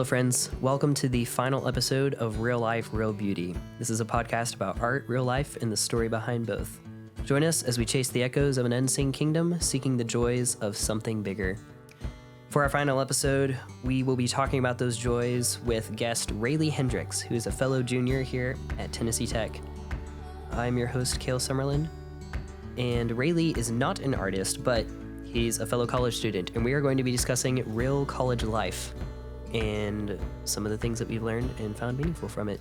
Hello, friends. Welcome to the final episode of Real Life, Real Beauty. This is a podcast about art, real life, and the story behind both. Join us as we chase the echoes of an unseen kingdom, seeking the joys of something bigger. For our final episode, we will be talking about those joys with guest Raley Hendrix, who is a fellow junior here at Tennessee Tech. I'm your host, Cale Summerlin, and Raley is not an artist, but he's a fellow college student, and we are going to be discussing real college life and some of the things that we've learned and found meaningful from it.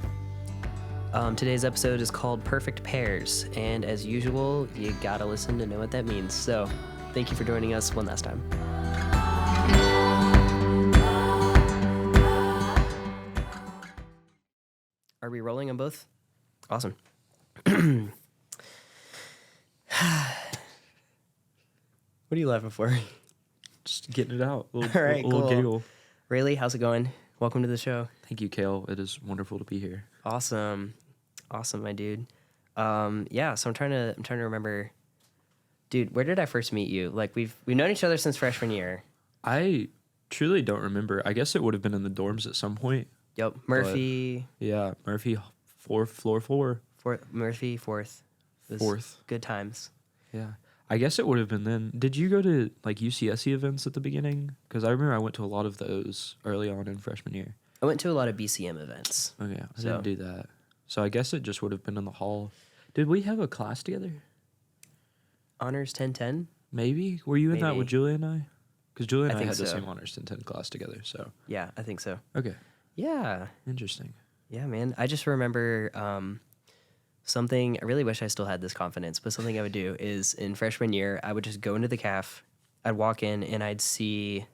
Today's episode is called Perfect Pears, and as usual, you gotta listen to know what that means. So, thank you for joining us one last time. Are we rolling on both? Awesome. What are you laughing for? Just getting it out. All right, little cool. giggle. Raley, how's it going? Welcome to the show. Thank you, Cale. It is wonderful to be here. Awesome, my dude. Yeah. So I'm trying to remember, dude. Where did I first meet you? Like we've known each other since freshman year. I truly don't remember. I guess it would have been in the dorms at some point. Yep, Murphy. Yeah, Murphy, floor four. Murphy, fourth. It was Fourth. Good times. Yeah. I guess it would have been then. Did you go to like UCSC events at the beginning? Because I remember I went to a lot of those early on in freshman year. I went to a lot of BCM events. Okay, I didn't do that. So I guess it just would have been in the hall. Did we have a class together? Honors 1010? Maybe. Were you in that with Julia and I? Because Julia and I had so. the same Honors 1010 class together, so. Yeah, I think so. Okay. Yeah. Interesting. Yeah, man. I just remember something, I really wish I still had this confidence, but something I would do is in freshman year, I would just go into the caf, I'd walk in and I'd see,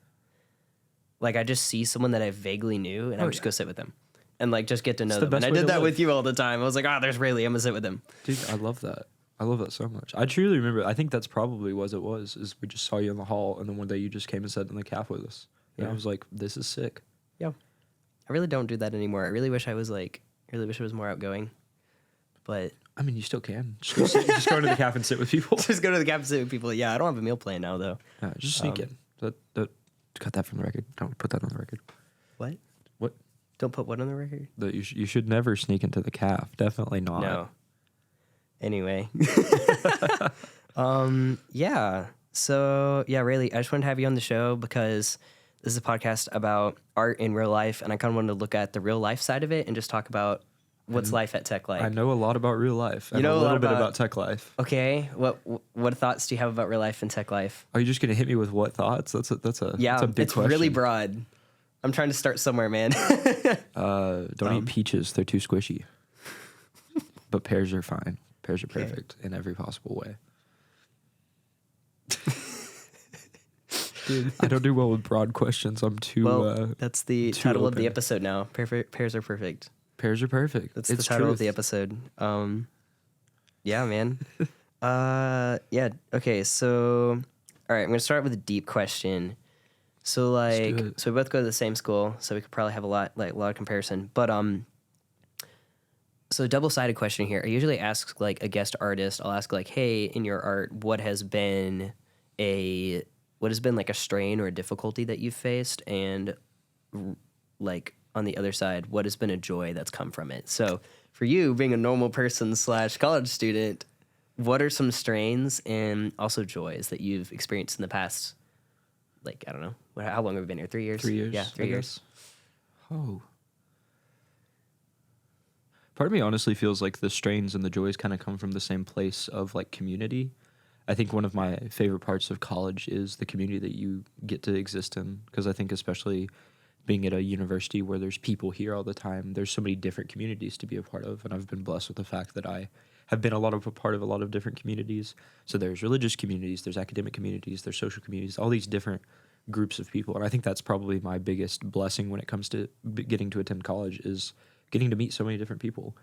like, I'd just see someone that I vaguely knew and I would just go sit with them and, like, just get to know them. And I did that with you all the time. I was like, there's Raley, I'm going to sit with him. Dude, I love that. I love that so much. I truly remember, I think that's probably what it was, is we just saw you in the hall and then one day you just came and sat in the caf with us. And I was like, this is sick. Yeah. I really don't do that anymore. I really wish I was more outgoing. But I mean, you still can. Just go into the caf and sit with people. Just go to the caf and sit with people. Yeah, I don't have a meal plan now, though. Just sneak in. Cut that from the record. Don't put that on the record. What? What? Don't put what on the record? You should never sneak into the caf. Definitely not. No. Anyway. Yeah. So, yeah, Raley, I just wanted to have you on the show because this is a podcast about art in real life, and I kind of wanted to look at the real life side of it and just talk about what's life at Tech like. I know a lot about real life. You know a little bit about Tech life. Okay. What thoughts do you have about real life and Tech life? Are you just gonna hit me with what thoughts? That's a big question. It's really broad. I'm trying to start somewhere, man. Don't eat peaches; they're too squishy. But pears are fine. Pears are perfect in every possible way. Dude. I don't do well with broad questions. I'm too. Well, that's the title open. of the episode now. Pears are perfect. Pears are perfect. That's the title of the episode. Yeah, man. Yeah. Okay. So, all right. I'm gonna start with a deep question. So, like, we both go to the same school, so we could probably have a lot of comparison. But so double-sided question here. I usually ask like a guest artist. I'll ask like, hey, in your art, what has been like a strain or a difficulty that you've faced, and like on the other side, what has been a joy that's come from it? So for you, being a normal person / college student, what are some strains and also joys that you've experienced in the past? Like, I don't know. How long have we been here? 3 years? 3 years. Yeah, 3 years. Oh. Part of me honestly feels like the strains and the joys kind of come from the same place of like community. I think one of my favorite parts of college is the community that you get to exist in, because I think especially being at a university where there's people here all the time, there's so many different communities to be a part of, and I've been blessed with the fact that I have been a part of a lot of different communities. So there's religious communities, there's academic communities, there's social communities, all these different groups of people, and I think that's probably my biggest blessing when it comes to getting to attend college, is getting to meet so many different people.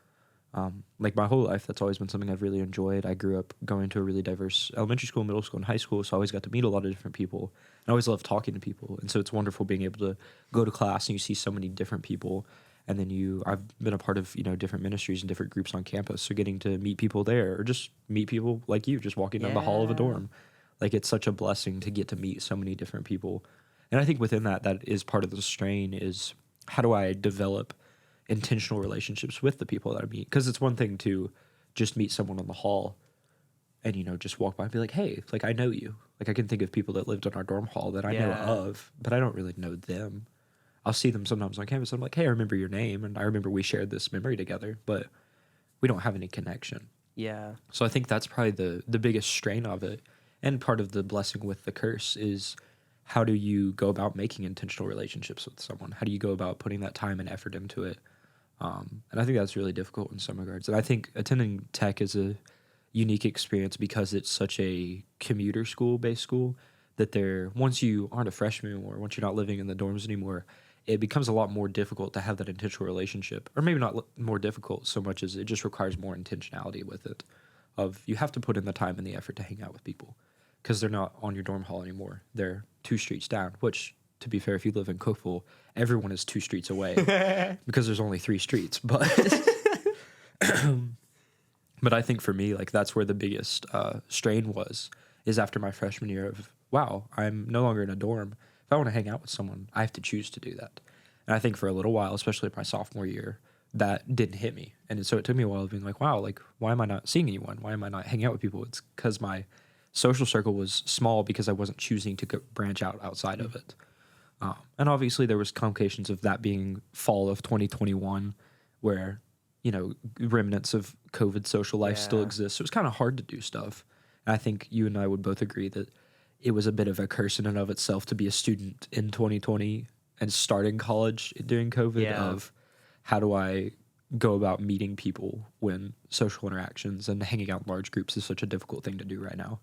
Like my whole life, that's always been something I've really enjoyed. I grew up going to a really diverse elementary school, middle school, and high school, so I always got to meet a lot of different people. I always loved talking to people, and so it's wonderful being able to go to class and you see so many different people. And then I've been a part of, different ministries and different groups on campus, so getting to meet people there, or just meet people like you, just walking down the hall of a dorm. Like, it's such a blessing to get to meet so many different people. And I think within that is part of the strain is how do I develop intentional relationships with the people that I meet? Because it's one thing to just meet someone on the hall and, you know, just walk by and be like, hey, like, I know you. Like, I can think of people that lived on our dorm hall that I know of, but I don't really know them. I'll see them sometimes on campus. I'm like, hey, I remember your name, and I remember we shared this memory together, but we don't have any connection. Yeah. So I think that's probably the biggest strain of it. And part of the blessing with the curse is, how do you go about making intentional relationships with someone? How do you go about putting that time and effort into it? And I think that's really difficult in some regards. And I think attending tech is a unique experience because it's such a commuter school-based school that once you aren't a freshman anymore, once you're not living in the dorms anymore, it becomes a lot more difficult to have that intentional relationship. Or maybe not more difficult so much as it just requires more intentionality with it. You have to put in the time and the effort to hang out with people because they're not on your dorm hall anymore. They're 2 streets down, which, to be fair, if you live in Cookville, everyone is 2 streets away because there's only 3 streets. But but I think for me, like, that's where the biggest strain is after my freshman year of, wow, I'm no longer in a dorm. If I want to hang out with someone, I have to choose to do that. And I think for a little while, especially my sophomore year, that didn't hit me. And so it took me a while of being like, wow, like, why am I not seeing anyone? Why am I not hanging out with people? It's because my social circle was small because I wasn't choosing to branch out outside of it. And obviously there was complications of that being fall of 2021 where, you know, remnants of COVID social life still exist. So it was kind of hard to do stuff. And I think you and I would both agree that it was a bit of a curse in and of itself to be a student in 2020 and starting college during COVID of how do I go about meeting people when social interactions and hanging out in large groups is such a difficult thing to do right now.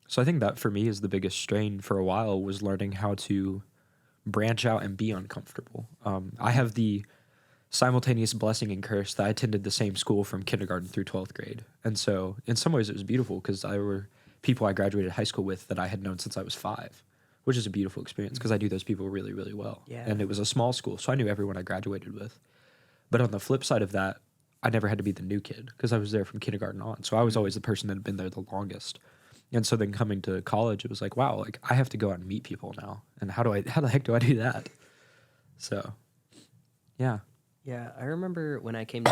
So I think that for me is the biggest strain for a while was learning how to branch out and be uncomfortable. I have the simultaneous blessing and curse that I attended the same school from kindergarten through 12th grade. And so in some ways it was beautiful because there were people I graduated high school with that I had known since I was 5, which is a beautiful experience because I knew those people really, really well. Yeah. And it was a small school, so I knew everyone I graduated with. But on the flip side of that, I never had to be the new kid because I was there from kindergarten on. So I was always the person that had been there the longest. And so then coming to college, it was like, wow, like I have to go out and meet people now. And how the heck do I do that? So, yeah. Yeah, I remember when I came to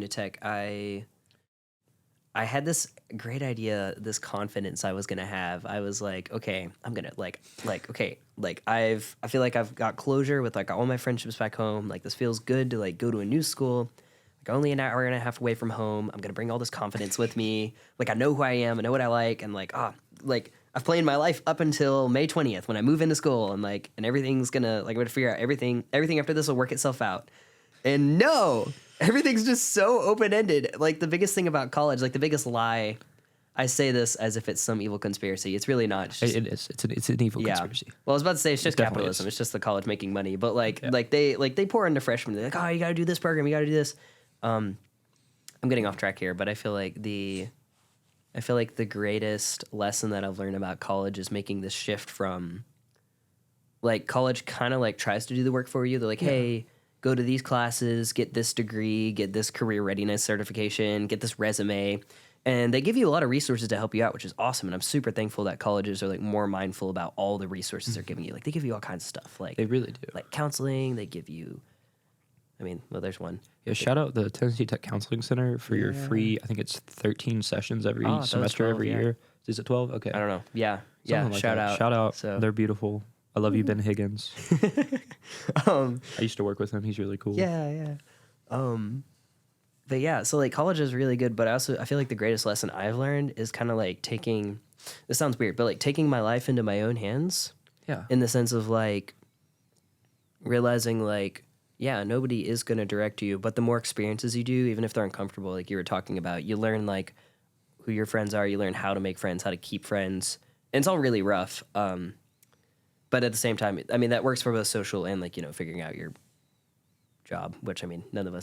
tech. I had this great idea, this confidence I was gonna have. I was like, okay, I'm gonna I feel like I've got closure with like all my friendships back home. Like this feels good to like go to a new school. Like only an hour and a half away from home. I'm gonna bring all this confidence with me. Like I know who I am. I know what I like. And like I've planned my life up until May 20th when I move into school. And everything's gonna I'm gonna figure out everything. Everything after this will work itself out. And no, everything's just so open ended. Like the biggest thing about college, like the biggest lie. I say this as if it's some evil conspiracy. It's really not. It's just, it is. It's an evil conspiracy. Well, I was about to say it's just capitalism. It's just the college making money. But they pour into freshmen. They're like, oh, you got to do this program. You got to do this. I'm getting off track here, but I feel like the greatest lesson that I've learned about college is making this shift from like college kind of like tries to do the work for you. They're like, hey, go to these classes, get this degree, get this career readiness certification, get this resume. And they give you a lot of resources to help you out, which is awesome. And I'm super thankful that colleges are like more mindful about all the resources they're giving you. Like they give you all kinds of stuff. Like they really do. Like counseling, they give you, there's one. Yeah, shout out the Tennessee Tech Counseling Center for your free, I think it's 13 sessions every semester, 12, every year. Is it 12? Okay. I don't know. Yeah. Something like shout that. out. Shout out. So. They're beautiful. I love you, Ben Higgins. I used to work with him. He's really cool. Yeah. But yeah, so like college is really good, but I feel like the greatest lesson I've learned is kind of like taking, this sounds weird, but like taking my life into my own hands. Yeah. In the sense of like realizing like, yeah, nobody is going to direct you, but the more experiences you do, even if they're uncomfortable, like you were talking about, you learn like who your friends are, you learn how to make friends, how to keep friends. And it's all really rough. But at the same time, that works for both social and like, figuring out your job, which neither of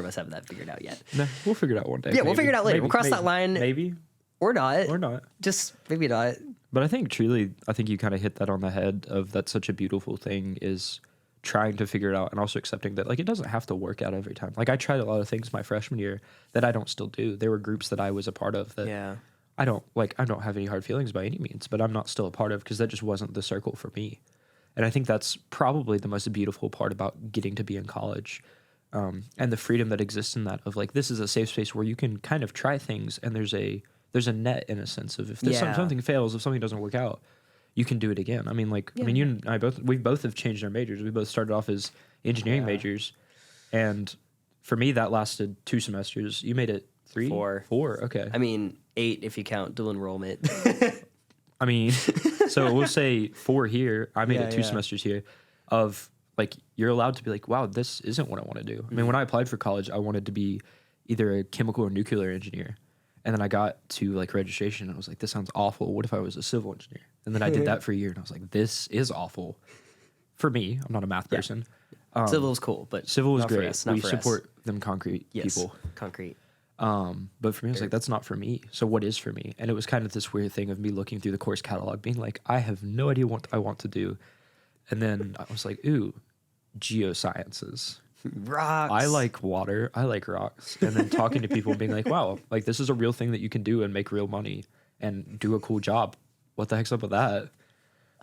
us have that figured out yet. No, we'll figure it out one day. Yeah, we'll figure it out later. We'll cross that line. Maybe. Or not. Or not. Just maybe not. But I think truly, you kind of hit that on the head of that's such a beautiful thing is trying to figure it out and also accepting that like it doesn't have to work out every time. Like I tried a lot of things my freshman year that I don't still do. There were groups that I was a part of that I don't have any hard feelings by any means, but I'm not still a part of because that just wasn't the circle for me. And I think that's probably the most beautiful part about getting to be in college, and the freedom that exists in that of like, this is a safe space where you can kind of try things, and there's a net in a sense of if this something fails, if something doesn't work out, you can do it again. I mean, like, I mean, you and I we both have changed our majors. We both started off as engineering majors, and for me that lasted 2 semesters. You made it 3? 4. Okay. I mean, 8 if you count dual enrollment. I mean, so we'll say 4 here. I made it 2 semesters here of like, you're allowed to be like, wow, this isn't what I want to do. I mean, when I applied for college, I wanted to be either a chemical or nuclear engineer. And then I got to like registration and I was like, this sounds awful. What if I was a civil engineer? And then I did that for a year and I was like, this is awful. For me, I'm not a math person. Civil is cool, but civil is not great. For us, not we for support us. them concrete people. Concrete. But for me, I was like, that's not for me. So what is for me? And it was kind of this weird thing of me looking through the course catalog, being like, I have no idea what I want to do. And then I was like, ooh, geosciences. Rocks. I like water. I like rocks. And then talking to people being like, wow, like this is a real thing that you can do and make real money and do a cool job. What the heck's up with that?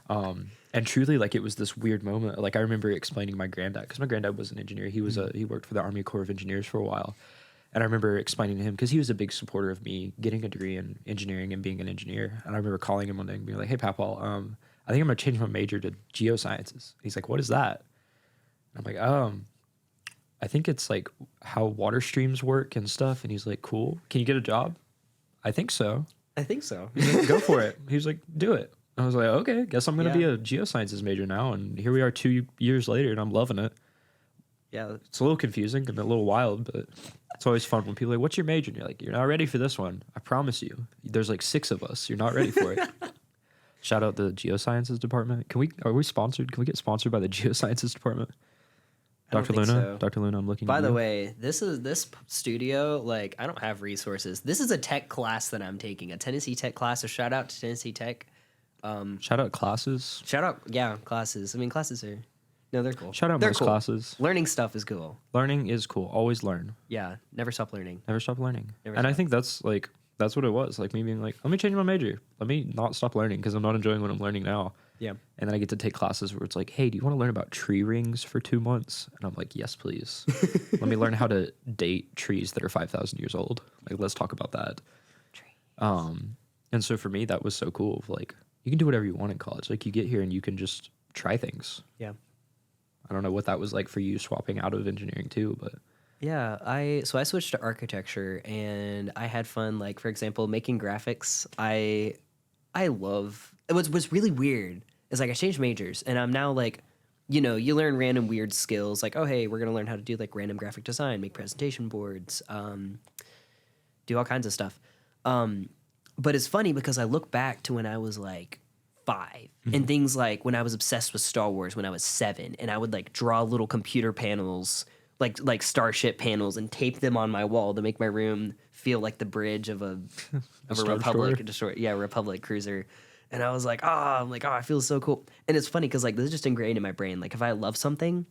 And truly, like, it was this weird moment. Like, I remember explaining to my granddad, because my granddad was an engineer. He was he worked for the Army Corps of Engineers for a while. And I remember explaining to him, because he was a big supporter of me getting a degree in engineering and being an engineer. And I remember calling him one day and being like, hey, Papaw, I think I'm going to change my major to geosciences. And he's like, what is that? And I'm like, I think it's like how water streams work and stuff. And he's like, cool. Can you get a job? I think so. I think so. Go for it. He was like, do it. I was like, okay, guess I'm going to be a geosciences major now. And here we are 2 years later and I'm loving it. Yeah. It's a little confusing and a little wild, but it's always fun when people are like, what's your major? And you're like, you're not ready for this one. I promise you. There's like 6 of us. You're not ready for it. Shout out the geosciences department. Are we sponsored? Can we get sponsored by the geosciences department? Dr. Luna? So. Dr. Luna, I'm looking By at the you. way, this studio, like, I don't have resources. This is a tech class that I'm taking, a Tennessee Tech class. So shout out to Tennessee Tech. Shout out classes. Shout out, classes. I mean, classes are, no, they're cool. Shout out they're most cool. classes. Learning stuff is cool. Learning is cool. Always learn. Yeah, never stop learning. Never stop learning. Never and stop. I think that's what it was. Like me being like, let me change my major. Let me not stop learning because I'm not enjoying what I'm learning now. Yeah. And then I get to take classes where it's like, hey, do you want to learn about tree rings for 2 months? And I'm like, yes, please. Let me learn how to date trees that are 5,000 years old. Like, let's talk about that. And so for me, that was so cool. Like, you can do whatever you want in college. Like, you get here and you can just try things. Yeah. I don't know what that was like for you swapping out of engineering too, but yeah, I switched to architecture and I had fun. Like, for example, making graphics. I love. What's really weird is like I changed majors and I'm now like, you learn random weird skills. Like, oh hey, we're gonna learn how to do like random graphic design, make presentation boards, do all kinds of stuff. But it's funny because I look back to when I was like 5 and things like when I was obsessed with Star Wars when I was 7 and I would like draw little computer panels like starship panels and tape them on my wall to make my room feel like the bridge of a Republic destroyer. Yeah, Republic cruiser. And I was like, I feel so cool. And it's funny because like this is just ingrained in my brain. Like if I love something,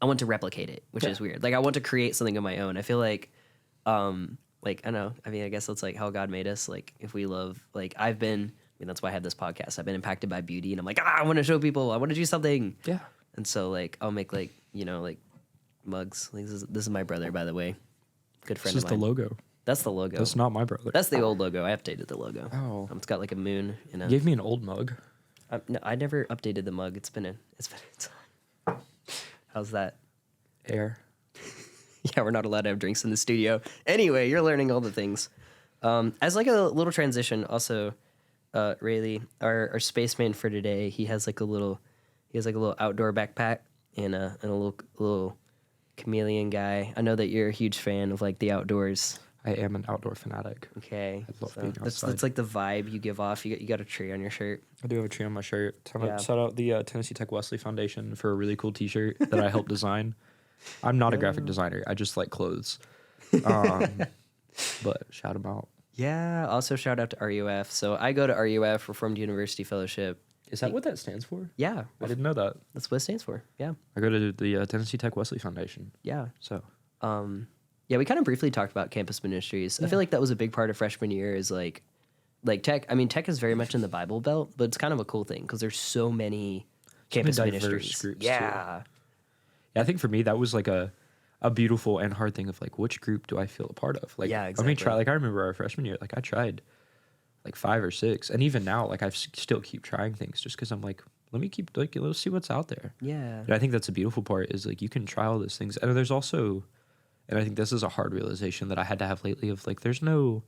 I want to replicate it, which is weird. Like I want to create something of my own. I feel like I don't know. I mean, I guess that's like how God made us. Like if we love, like that's why I have this podcast. I've been impacted by beauty and I'm like, I want to show people, I want to do something. yeah. And so like, I'll make like, like mugs. Like this is my brother, by the way. Good friend This of is mine. the logo. That's the logo. That's not my brother. That's the old logo. I updated the logo. Oh. It's got like a moon. You gave me an old mug. No, I never updated the mug. How's that? Air. Yeah, we're not allowed to have drinks in the studio. Anyway, you're learning all the things. As like a little transition, also, Raley, our spaceman for today, he has like a little outdoor backpack and a little chameleon guy. I know that you're a huge fan of like the outdoors. I am an outdoor fanatic. Okay, I love being outside. That's like the vibe you give off. You got a tree on your shirt. I do have a tree on my shirt. Yeah. Shout out the Tennessee Tech Wesley Foundation for a really cool T-shirt that I helped design. I'm not a graphic designer. I just like clothes. But shout them out. Yeah. Also, shout out to RUF. So I go to RUF, Reformed University Fellowship. Is that what that stands for? Yeah, I didn't know that. that's what it stands for. Yeah. I go to the Tennessee Tech Wesley Foundation. Yeah. So Yeah, we kind of briefly talked about campus ministries. I feel like that was a big part of freshman year is like tech. I mean, tech is very much in the Bible Belt, but it's kind of a cool thing because there's so many campus diverse ministries. groups, too. Yeah. Yeah, I think for me that was like a beautiful and hard thing of like which group do I feel a part of? Like Yeah, let me try. exactly. Like I remember our freshman year, like I tried like 5 or 6, and even now like still keep trying things just because I'm like, let me keep like let's see what's out there. Yeah. And I think that's the beautiful part is like you can try all those things, and there's also, and I think this is a hard realization that I had to have lately of like there's no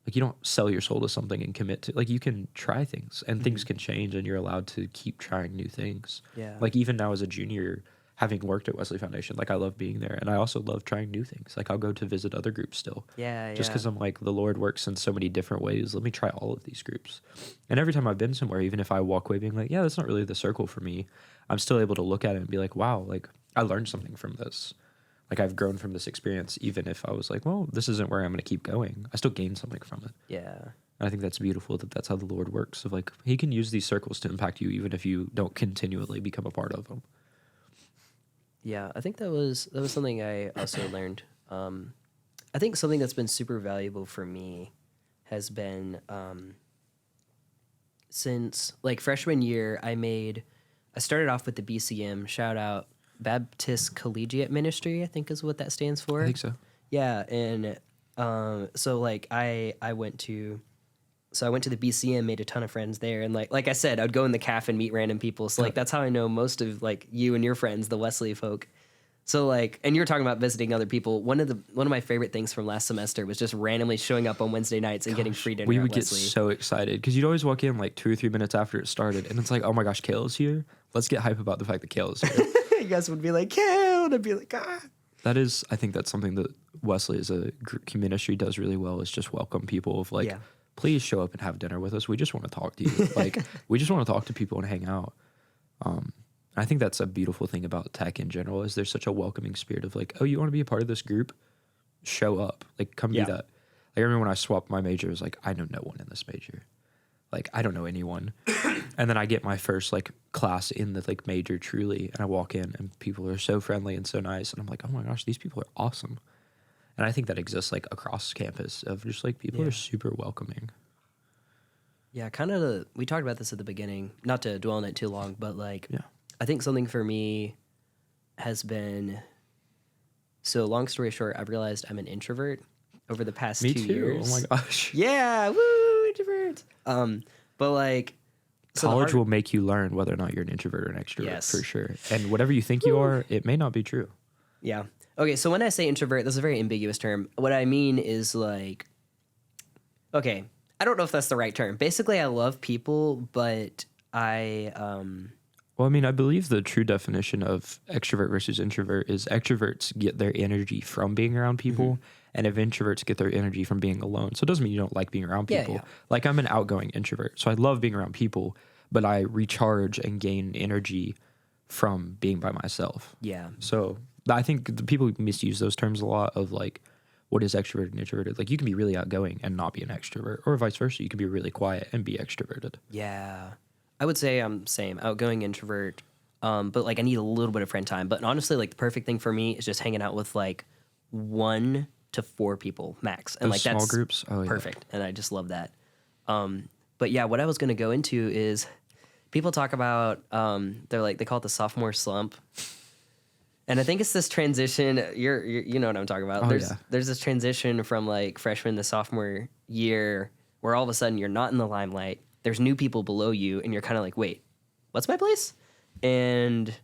like you don't sell your soul to something and commit to like you can try things and things can change and you're allowed to keep trying new things. Yeah. Like even now as a junior, having worked at Wesley Foundation, like I love being there, and I also love trying new things. Like I'll go to visit other groups still. Yeah. Just because I'm like the Lord works in so many different ways. Let me try all of these groups. And every time I've been somewhere, even if I walk away being like, yeah, that's not really the circle for me, I'm still able to look at it and be like, wow, like I learned something from this. Like I've grown from this experience, even if I was like, well, this isn't where I'm going to keep going. I still gained something from it. Yeah. And I think that's beautiful that that's how the Lord works. Of like, He can use these circles to impact you, even if you don't continually become a part of them. Yeah, I think that was something I also learned. I think something that's been super valuable for me has been since like freshman year, I started off with the BCM, shout out Baptist Collegiate Ministry, I think is what that stands for. I think so. Yeah, and so like I went to the BCM, made a ton of friends there, and like I said, I'd go in the caf and meet random people. So like that's how I know most of like you and your friends, the Wesley folk. So like, and you're talking about visiting other people. One of my favorite things from last semester was just randomly showing up on Wednesday nights and getting free dinner. We at would get Wesley. so excited because you'd always walk in like 2 or 3 minutes after it started, and it's like, oh my gosh, Kale's here. Let's get hype about the fact that Kale is here. You guys would be like, Kale, and I'd be like, ah. That is, I think that's something that Wesley as a ministry does really well is just welcome people of like, Yeah. please show up and have dinner with us. We just want to talk to you. Like, we just want to talk to people and hang out. I think that's a beautiful thing about tech in general is there's such a welcoming spirit of like, oh, you want to be a part of this group? Show up. Like, come do that. Like, I remember when I swapped my major, it was like, I know no one in this major. Like, I don't know anyone. And then I get my first, like, class in the, like, major truly, and I walk in, and people are so friendly and so nice, and I'm like, oh my gosh, these people are awesome. And I think that exists, like, across campus of just, like, people are super welcoming. Yeah, kind of. We talked about this at the beginning, not to dwell on it too long, but, like, I think something for me has been, so long story short, I've realized I'm an introvert over the past 2 years. Oh my gosh. Yeah, woo, introvert. But like, so college will make you learn whether or not you're an introvert or an extrovert, for sure. And whatever you think you are, it may not be true. Yeah. Okay, so when I say introvert, that's a very ambiguous term. What I mean is like, okay, I don't know if that's the right term. Basically, I love people, but Well, I mean, I believe the true definition of extrovert versus introvert is extroverts get their energy from being around people, and if introverts get their energy from being alone. So it doesn't mean you don't like being around people. Yeah. Like, I'm an outgoing introvert, so I love being around people, but I recharge and gain energy from being by myself. Yeah. So I think the people misuse those terms a lot of, like, what is extroverted and introverted? Like, you can be really outgoing and not be an extrovert, or vice versa. You can be really quiet and be extroverted. Yeah. I would say I'm same, outgoing introvert, but like I need a little bit of friend time. But honestly, like the perfect thing for me is just hanging out with like 1 to 4 people max, and Those like small that's groups, perfect, and I just love that. But yeah, what I was going to go into is people talk about they call it the sophomore slump, and I think it's this transition. You know what I'm talking about. There's this transition from like freshman to sophomore year where all of a sudden you're not in the limelight. There's new people below you, and you're kind of like, wait, what's my place? And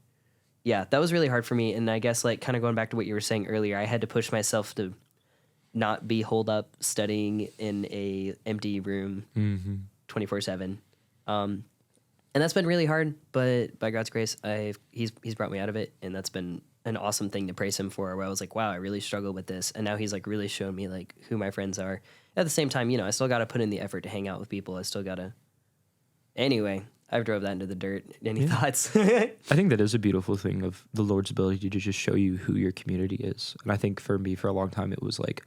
yeah, that was really hard for me. And I guess like kind of going back to what you were saying earlier, I had to push myself to not be holed up studying in a empty room 24/7. And that's been really hard, but by God's grace, he's brought me out of it, and that's been an awesome thing to praise him for, where I was like, wow, I really struggled with this. And now he's like really shown me like who my friends are. At the same time, I still got to put in the effort to hang out with people. I still got to. Anyway, I've drove that into the dirt. Any thoughts? I think that is a beautiful thing of the Lord's ability to just show you who your community is. And I think for me, for a long time, it was like,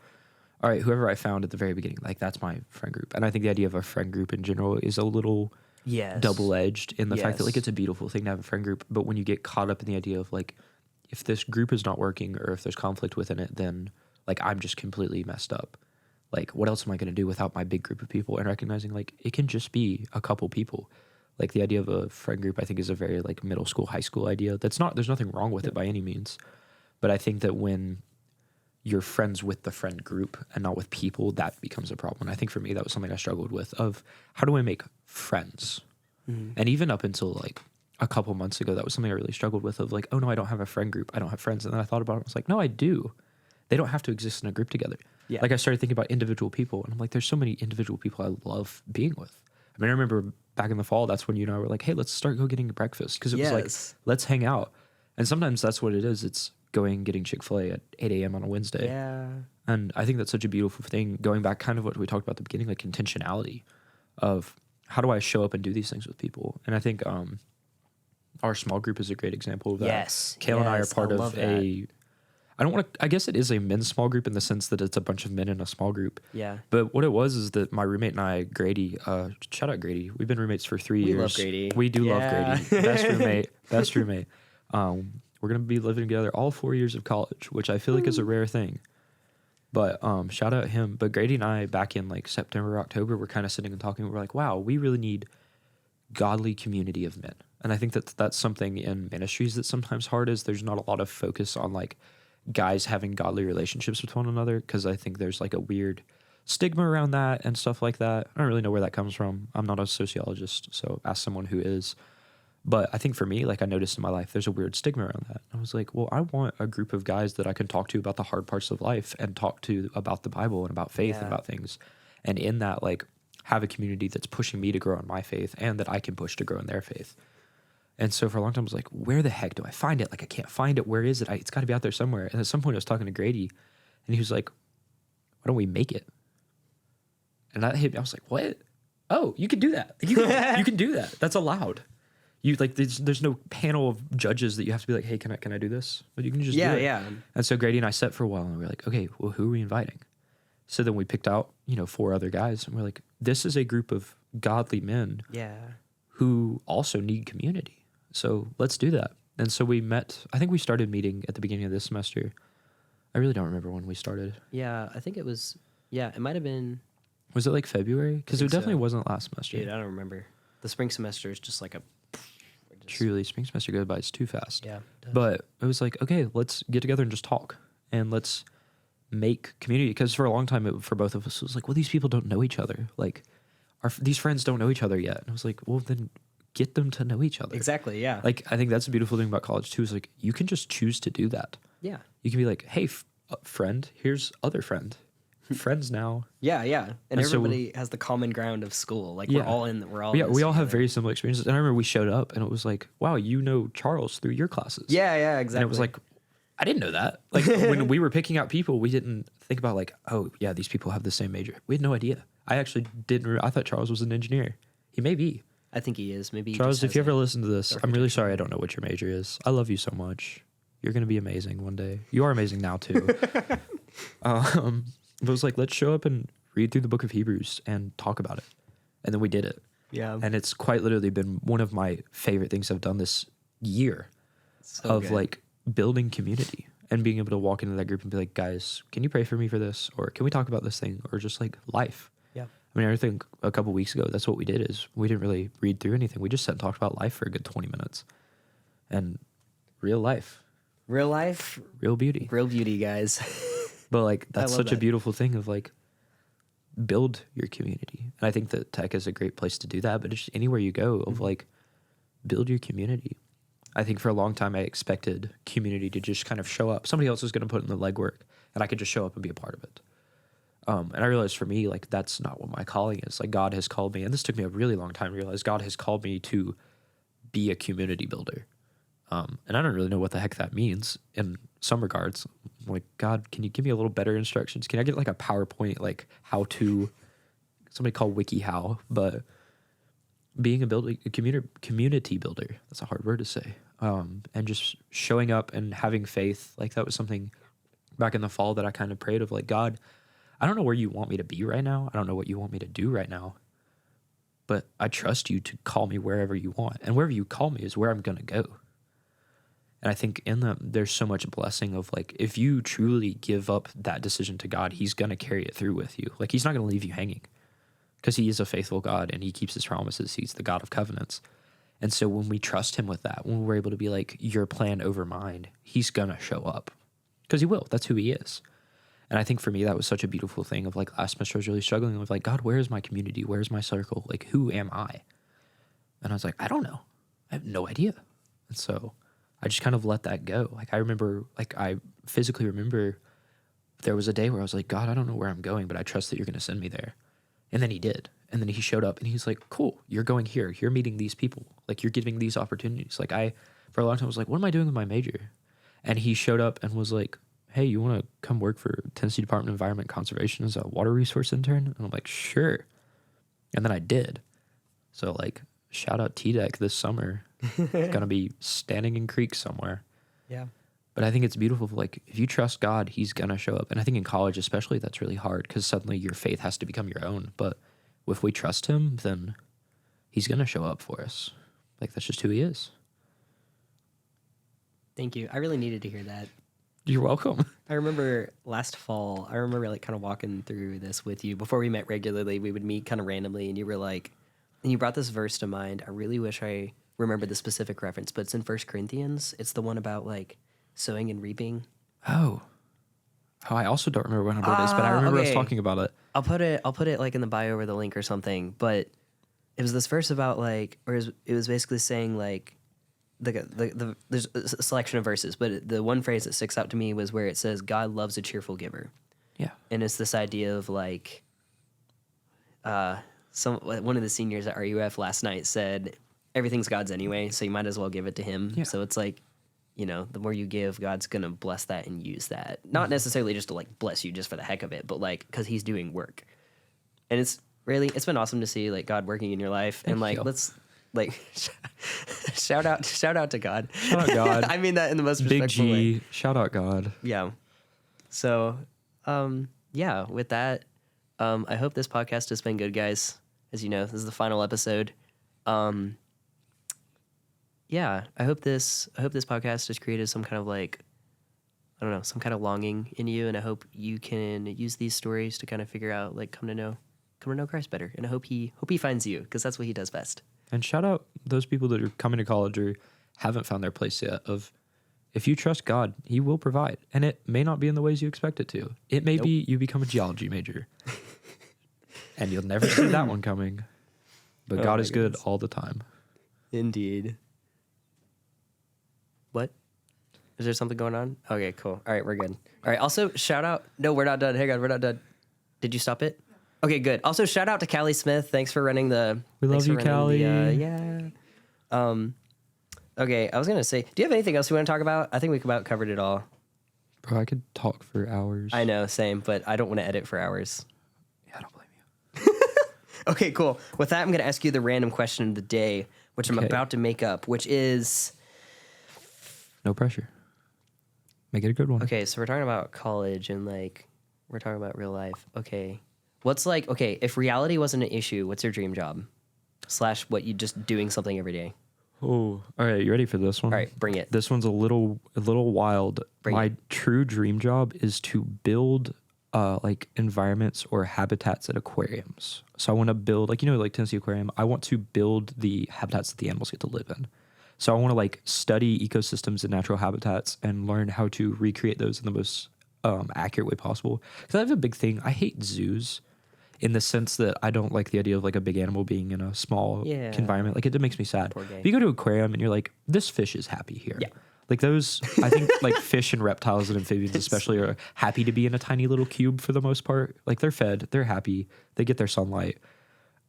all right, whoever I found at the very beginning, like that's my friend group. And I think the idea of a friend group in general is a little double-edged in the fact that like it's a beautiful thing to have a friend group. But when you get caught up in the idea of like, if this group is not working or if there's conflict within it, then like I'm just completely messed up. Like, what else am I going to do without my big group of people? And recognizing, like, it can just be a couple people. Like the idea of a friend group, I think, is a very like middle school, high school idea. There's nothing wrong with it by any means. But I think that when you're friends with the friend group and not with people, that becomes a problem. And I think for me, that was something I struggled with of how do I make friends? And even up until like a couple months ago, that was something I really struggled with of like, oh no, I don't have a friend group. I don't have friends. And then I thought about it. I was like, no, I do. They don't have to exist in a group together. Yeah. Like I started thinking about individual people and I'm like, there's so many individual people I love being with. I mean, I remember back in the fall, that's when you and I were like, hey, let's start getting breakfast. Cause it was like, let's hang out. And sometimes that's what it is. It's going, getting Chick-fil-A at 8 a.m. on a Wednesday. Yeah. And I think that's such a beautiful thing, going back kind of what we talked about at the beginning, like intentionality of how do I show up and do these things with people? And I think our small group is a great example of that. Yes. Kale and I are part of I guess it is a men's small group in the sense that it's a bunch of men in a small group. Yeah. But what it was is that my roommate and I, Grady, shout out Grady, we've been roommates for 3 years. We love Grady. We do love Grady. Best roommate. We're going to be living together all 4 years of college, which I feel like is a rare thing. But shout out him. But Grady and I, back in like September, October, we're kind of sitting and talking. We're like, wow, we really need godly community of men. And I think that that's something in ministries that's sometimes hard is there's not a lot of focus on like guys having godly relationships with one another, because I think there's like a weird stigma around that and stuff like that. I don't really know where that comes from. I'm not a sociologist, so ask someone who is. But I think for me, like I noticed in my life, there's a weird stigma around that. I was like, well, I want a group of guys that I can talk to about the hard parts of life and talk to about the Bible and about faith and about things. And in that, like, have a community that's pushing me to grow in my faith and that I can push to grow in their faith. And so for a long time, I was like, where the heck do I find it? Like, I can't find it. Where is it? It's got to be out there somewhere. And at some point I was talking to Grady and he was like, why don't we make it? And that hit me. I was like, what? Oh, you can do that. You can do that. That's allowed. You like there's no panel of judges that you have to be like, hey, can I do this? But you can just do it. Yeah. And so Grady and I sat for a while and we were like, okay, well, who are we inviting? So then we picked out, 4 other guys and we're like, this is a group of godly men who also need community. So let's do that. And so we met, I think we started meeting at the beginning of this semester. I really don't remember when we started. Yeah, I think it was, it might have been. Was it like February? Because it definitely wasn't last semester. Dude, I don't remember. The spring semester is just like a... Truly, spring semester goes by too fast. Yeah. But it was like, okay, let's get together and just talk. And let's make community. Because for a long time, for both of us, it was like, well, these people don't know each other. Like, these friends don't know each other yet. And I was like, well, then get them to know each other. Exactly, yeah. Like, I think that's the beautiful thing about college, too, is like, you can just choose to do that. Yeah. You can be like, hey, friend, here's other friend. Friends now. Yeah. And everybody has the common ground of school. Like, we're all we all have very similar experiences. And I remember we showed up and it was like, wow, you know Charles through your classes. Yeah, exactly. And it was like, I didn't know that. Like, when we were picking out people, we didn't think about like, oh, yeah, these people have the same major. We had no idea. I actually I thought Charles was an engineer. He may be. I think he is. Maybe Charles, if you ever listen to this, I'm really sorry I don't know what your major is. I love you so much. You're going to be amazing one day. You are amazing now, too. It was like, let's show up and read through the book of Hebrews and talk about it. And then we did it. Yeah. And it's quite literally been one of my favorite things I've done this year of like building community and being able to walk into that group and be like, guys, can you pray for me for this? Or can we talk about this thing? Or just like life. Yeah. I mean, I think a couple weeks ago, that's what we did is we didn't really read through anything. We just sat and talked about life for a good 20 minutes. And real life. Real life. Real beauty. Real beauty, guys. But like that's such a beautiful thing of like build your community. And I think that tech is a great place to do that, but it's just anywhere you go of like build your community. I think for a long time I expected community to just kind of show up. Somebody else is going to put in the legwork and I could just show up and be a part of it. And I realized for me, like that's not what my calling is. Like God has called me, and this took me a really long time to realize God has called me to be a community builder. And I don't really know what the heck that means in some regards. I'm like, God, can you give me a little better instructions? Can I get like a PowerPoint, like how to, somebody called WikiHow, but being a community builder, that's a hard word to say. And just showing up and having faith, like that was something back in the fall that I kind of prayed of like, God, I don't know where you want me to be right now. I don't know what you want me to do right now, but I trust you to call me wherever you want. And wherever you call me is where I'm going to go. And I think there's so much blessing of like, if you truly give up that decision to God, he's going to carry it through with you. Like he's not going to leave you hanging. because he is a faithful God and he keeps his promises. He's the God of covenants. And so when we trust him with that, when we're able to be like, your plan over mine, he's going to show up because he will. That's who he is. And I think for me, that was such a beautiful thing of like last semester I was really struggling with like, God, where is my community? Where's my circle? Like, who am I? And I was like, I don't know. I have no idea. And so I just kind of let that go. Like I remember, like I physically remember there was a day where I was like, God, I don't know where I'm going, but I trust that you're going to send me there. And then he did. And then he showed up and he's like, cool, you're going here. You're meeting these people. Like you're giving these opportunities. Like for a long time, was like, what am I doing with my major? And he showed up and was like, hey, you want to come work for Tennessee Department of Environment Conservation as a water resource intern? And I'm like, sure. And then I did. So like, shout out T-Deck this summer. Going to be standing in creeks somewhere. Yeah. But I think it's beautiful. Like, if you trust God, he's going to show up. And I think in college especially, that's really hard because suddenly your faith has to become your own. But if we trust him, then he's going to show up for us. Like, that's just who he is. Thank you. I really needed to hear that. You're welcome. I remember last fall, like kind of walking through this with you. Before we met regularly, we would meet kind of randomly, and you were like, and you brought this verse to mind. I really wish I remembered the specific reference, but it's in 1 Corinthians. It's the one about like sowing and reaping. Oh, I also don't remember what number it is, but I remember us talking about it. I'll put it like in the bio or the link or something. But it was this verse about like, or it was basically saying like, there's a selection of verses, but the one phrase that sticks out to me was where it says, God loves a cheerful giver. Yeah. And it's this idea of like, one of the seniors at RUF last night said, everything's God's anyway, so you might as well give it to him. Yeah. So it's like, you know, the more you give, God's going to bless that and use that. Not necessarily just to like bless you just for the heck of it, but like, because he's doing work. And it's been awesome to see like God working in your life. And like, let's like, shout out to God. Shout out God. I mean that in the most Big respectful G, way. shout out God. Yeah. So, yeah, with that, I hope this podcast has been good, guys. As you know, this is the final episode. Yeah, I hope this podcast has created some kind of like, I don't know, some kind of longing in you, and I hope you can use these stories to kind of figure out, like, come to know Christ better, and I hope he finds you, because that's what he does best. And shout out those people that are coming to college or haven't found their place yet. Of if you trust God, he will provide, and it may not be in the ways you expect it to. It may be you become a geology major, and you'll never see that one coming. But God is good all the time. Indeed. What? Is there something going on? Okay, cool. All right, we're good. All right, also, shout out. No, we're not done. Hang on, we're not done. Did you stop it? Okay, good. Also, shout out to Callie Smith. Thanks for running the... We love you, Callie. Yeah. Okay, I was going to say, do you have anything else you want to talk about? I think we about covered it all. Bro, I could talk for hours. I know, same, but I don't want to edit for hours. Yeah, I don't blame you. Okay, cool. With that, I'm going to ask you the random question of the day, which I'm about to make up, which is... No pressure. Make it a good one. Okay, so we're talking about college and, like, we're talking about real life. Okay. What's, like, okay, if reality wasn't an issue, what's your dream job? / what you just doing something every day? Oh, all right. You ready for this one? All right, bring it. This one's a little wild. My true dream job is to build like environments or habitats at aquariums. So I want to build, like, you know, like Tennessee Aquarium. I want to build the habitats that the animals get to live in. So I want to like study ecosystems and natural habitats and learn how to recreate those in the most accurate way possible. Because I have a big thing. I hate zoos in the sense that I don't like the idea of like a big animal being in a small environment. Like it makes me sad. If you go to an aquarium and you're like, this fish is happy here. Yeah. Like those, I think like fish and reptiles and amphibians especially are happy to be in a tiny little cube for the most part. Like they're fed, they're happy, they get their sunlight.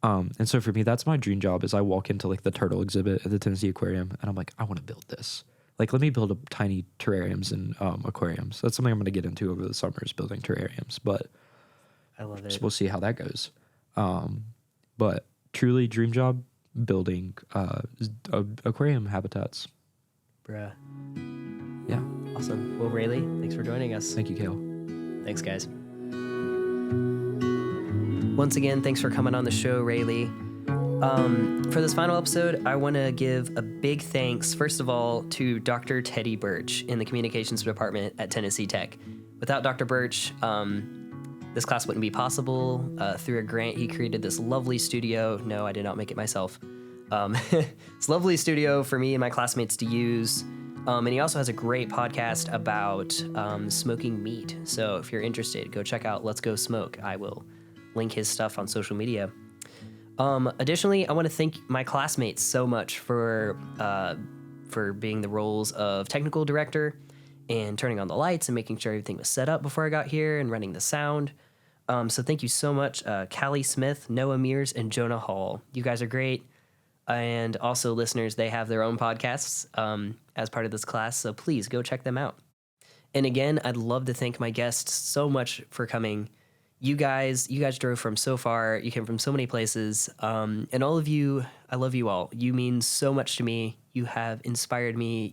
And so for me, that's my dream job is I walk into like the turtle exhibit at the Tennessee Aquarium and I'm like, I want to build this. Like, let me build tiny terrariums and aquariums. That's something I'm going to get into over the summers, building terrariums. But I love it. We'll see how that goes. But truly dream job, building aquarium habitats. Bruh. Yeah. Awesome. Well, Raley, thanks for joining us. Thank you, Kale. Thanks, guys. Once again, thanks for coming on the show, Raley. For this final episode, I want to give a big thanks, first of all, to Dr. Teddy Birch in the communications department at Tennessee Tech. Without Dr. Birch, This class wouldn't be possible through a grant. He created this lovely studio. No, I did not make it myself. This lovely studio for me and my classmates to use. And he also has a great podcast about smoking meat. So if you're interested, go check out Let's Go Smoke. I will link his stuff on social media. Additionally, I want to thank my classmates so much for being the roles of technical director and turning on the lights and making sure everything was set up before I got here and running the sound. So thank you so much, Callie Smith, Noah Mears, and Jonah Hall. You guys are great. And also listeners, they have their own podcasts as part of this class, so please go check them out. And again, I'd love to thank my guests so much for coming. You guys drove from so far. You came from so many places. And all of you, I love you all. You mean so much to me. You have inspired me.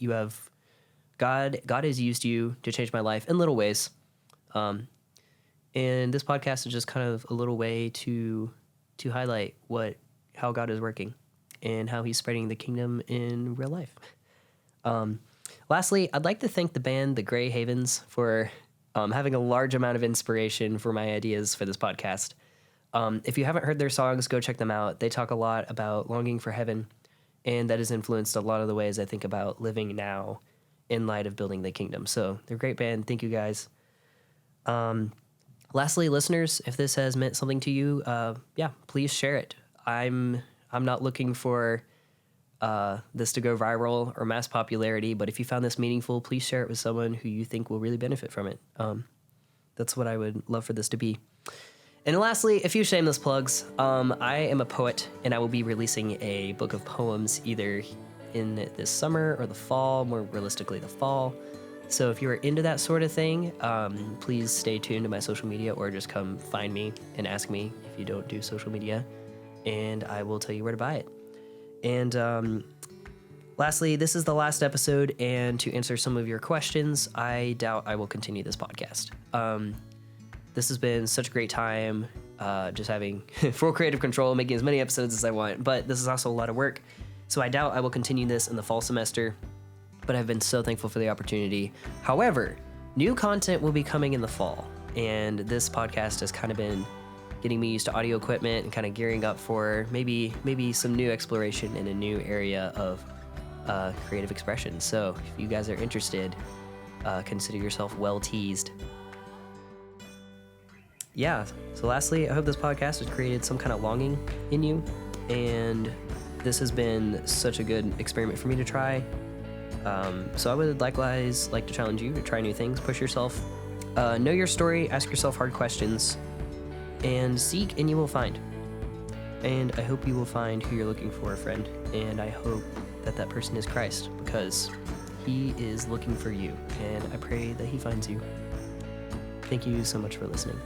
God has used you to change my life in little ways. And this podcast is just kind of a little way to highlight how God is working and how he's spreading the kingdom in real life. Lastly, I'd like to thank the band, the Grey Havens, for having a large amount of inspiration for my ideas for this podcast. If you haven't heard their songs, go check them out. They talk a lot about longing for heaven, and that has influenced a lot of the ways I think about living now in light of building the kingdom. So they're a great band. Thank you guys. Lastly, listeners, if this has meant something to you, please share it. I'm not looking for this to go viral or mass popularity, but if you found this meaningful, please share it with someone who you think will really benefit from it. That's what I would love for this to be. And lastly, a few shameless plugs. I am a poet, and I will be releasing a book of poems either in this summer or the fall, more realistically the fall. So if you are into that sort of thing, please stay tuned to my social media or just come find me and ask me if you don't do social media, and I will tell you where to buy it. And lastly, this is the last episode, and to answer some of your questions, I doubt I will continue this podcast. This has been such a great time, just having full creative control, making as many episodes as I want, but this is also a lot of work, so I doubt I will continue this in the fall semester, but I've been so thankful for the opportunity. However, new content will be coming in the fall, and this podcast has kind of been getting me used to audio equipment and kind of gearing up for maybe some new exploration in a new area of creative expression. So if you guys are interested, consider yourself well teased. Yeah, so lastly, I hope this podcast has created some kind of longing in you, and this has been such a good experiment for me to try. So I would likewise like to challenge you to try new things, push yourself, know your story, ask yourself hard questions, and seek and you will find. And I hope you will find who you're looking for, friend. And I hope that person is Christ, because he is looking for you. And I pray that he finds you. Thank you so much for listening.